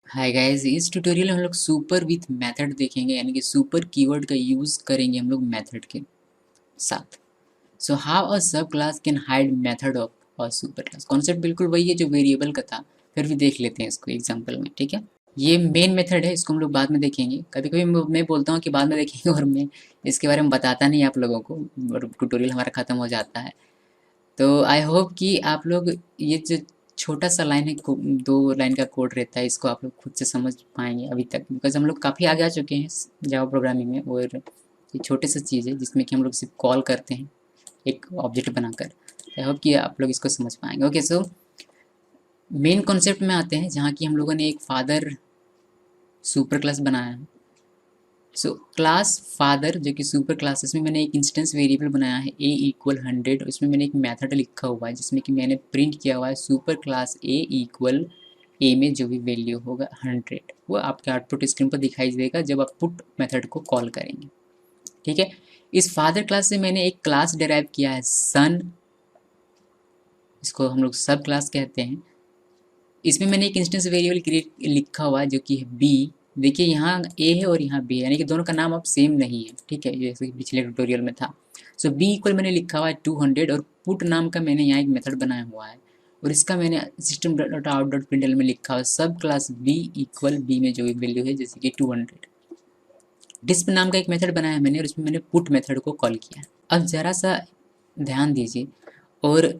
Hi guys, इस tutorial में हम लोग सुपर विथ मेथड देखेंगे, यानी कि सुपर कीवर्ड का यूज करेंगे हम लोग मेथड के साथ। सो हाउ अ सब class can hide method of a super class. Concept बिल्कुल वही है जो वेरिएबल का था, फिर भी देख लेते हैं इसको एग्जांपल में। ठीक है, ये मेन मेथड है, इसको हम लोग बाद में देखेंगे। कभी कभी मैं बोलता हूँ कि बाद में देखेंगे और मैं इसके बारे में बताता नहीं आप लोगों को, और ट्यूटोरियल हमारा खत्म हो जाता है। तो आई होप कि आप लोग ये जो छोटा सा लाइन है, 2 लाइन का कोड रहता है, इसको आप लोग खुद से समझ पाएंगे अभी तक, बिकॉज हम लोग काफ़ी आगे आ चुके हैं जावा प्रोग्रामिंग में। और ये छोटे सी चीज़ है जिसमें कि हम लोग सिर्फ कॉल करते हैं एक ऑब्जेक्ट बनाकर। आई होप कि आप लोग इसको समझ पाएंगे। ओके, सो मेन कॉन्सेप्ट में आते हैं, जहाँ की हम लोगों ने एक फादर सुपर क्लास बनाया है। सो क्लास फादर जो कि सुपर क्लास, इसमें मैंने एक इंस्टेंस वेरिएबल बनाया है a=100। इसमें मैंने एक मेथड लिखा हुआ है जिसमें कि मैंने प्रिंट किया हुआ है सुपर क्लास a में जो भी वैल्यू होगा 100, वो आपके आउटपुट स्क्रीन पर दिखाई देगा जब आप पुट मेथड को कॉल करेंगे। ठीक है, इस फादर क्लास से मैंने एक क्लास डिराइव किया है सन, इसको हम लोग सब क्लास कहते हैं। इसमें मैंने एक इंस्टेंस वेरिएबल क्रिएट लिखा हुआ है जो कि है बी। देखिए यहाँ ए है और यहाँ बी है, यानी कि दोनों का नाम अब सेम नहीं है। ठीक है, जैसे कि पिछले ट्यूटोरियल में था। सो बी इक्वल मैंने लिखा हुआ है 200, और पुट नाम का मैंने यहाँ एक मेथड बनाया हुआ है, और इसका मैंने सिस्टम डॉट आउट डॉट प्रिंटल में लिखा हुआ है सब क्लास बी इक्वल बी में जो भी वैल्यू है, जैसे कि 200। डिस्प नाम का एक मेथड बनाया है मैंने, और इसमें मैंने पुट मेथड को कॉल किया है। अब जरा सा ध्यान दीजिए और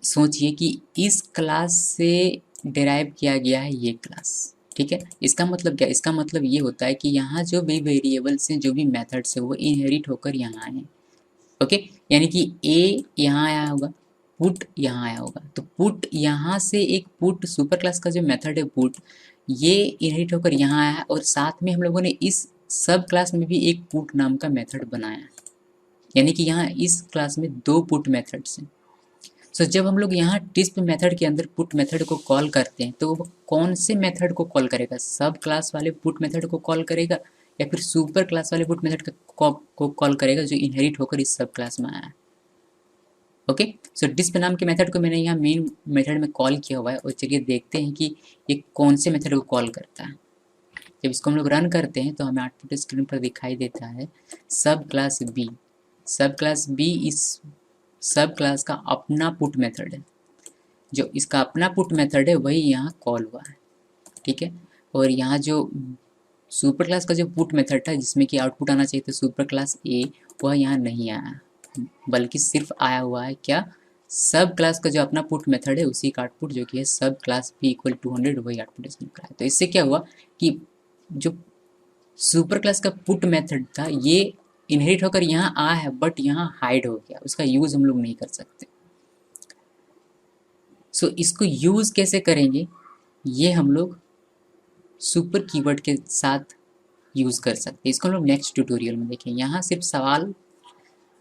सोचिए कि इस क्लास से डिराइव किया गया है ये क्लास। ठीक है, इसका मतलब क्या, इसका मतलब ये होता है कि यहाँ जो भी वेरिएबल्स हैं, जो भी मेथड्स है, वो इनहेरिट होकर यहाँ आए हैं। ओके, यानी कि ए यहाँ आया होगा, पुट यहाँ आया होगा, तो पुट यहाँ से एक पुट सुपर क्लास का जो मेथड है पुट, ये इनहेरिट होकर यहाँ आया है, और साथ में हम लोगों ने इस सब क्लास में भी एक पुट नाम का मेथड बनाया है। यानी कि यहाँ इस क्लास में 2 पुट मेथड्स हैं। सो जब हम लोग यहाँ डिस्प मेथड के अंदर पुट मेथड को कॉल करते हैं, तो वो कौन से मेथड को कॉल करेगा, सब क्लास वाले पुट मेथड को कॉल करेगा, या फिर सुपर क्लास वाले पुट मेथड को कॉल करेगा जो इनहेरिट होकर इस सब क्लास में आया है। ओके, सो डिस्प नाम के मेथड को मैंने यहाँ मेन मेथड में कॉल किया हुआ है, और चलिए देखते हैं कि ये कौन से मेथड को कॉल करता है। जब इसको हम लोग रन करते हैं तो हमें आउटपुट स्क्रीन पर दिखाई देता है सब क्लास बी। सब क्लास बी इस सब क्लास का अपना पुट मेथड है, जो इसका अपना पुट मेथड है वही यहाँ कॉल हुआ है। ठीक है, और यहाँ जो सुपर क्लास का जो पुट मेथड था जिसमें कि आउटपुट आना चाहिए था सुपर क्लास ए, वह यहाँ नहीं आया, बल्कि सिर्फ आया हुआ है क्या, सब क्लास का जो अपना पुट मेथड है उसी का आउटपुट, जो कि है सब क्लास पी इक्वल 200, वही आउटपुट इसमें निकला है। तो इससे क्या हुआ कि जो सुपर क्लास का पुट मेथड था ये इनहेरिट होकर यहाँ आया है, बट यहाँ हाइड हो गया, उसका यूज हम लोग नहीं कर सकते। सो इसको यूज कैसे करेंगे, ये हम लोग सुपर कीवर्ड के साथ यूज कर सकते हैं। इसको हम लोग नेक्स्ट ट्यूटोरियल में देखेंगे। यहाँ सिर्फ सवाल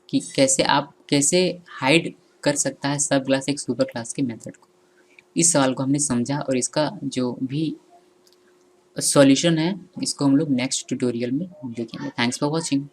कि कैसे हाइड कर सकता है सब क्लास एक सुपर क्लास के मेथड को, इस सवाल को हमने समझा, और इसका जो भी सॉल्यूशन है इसको हम लोग नेक्स्ट ट्यूटोरियल में देखेंगे। Thanks for watching.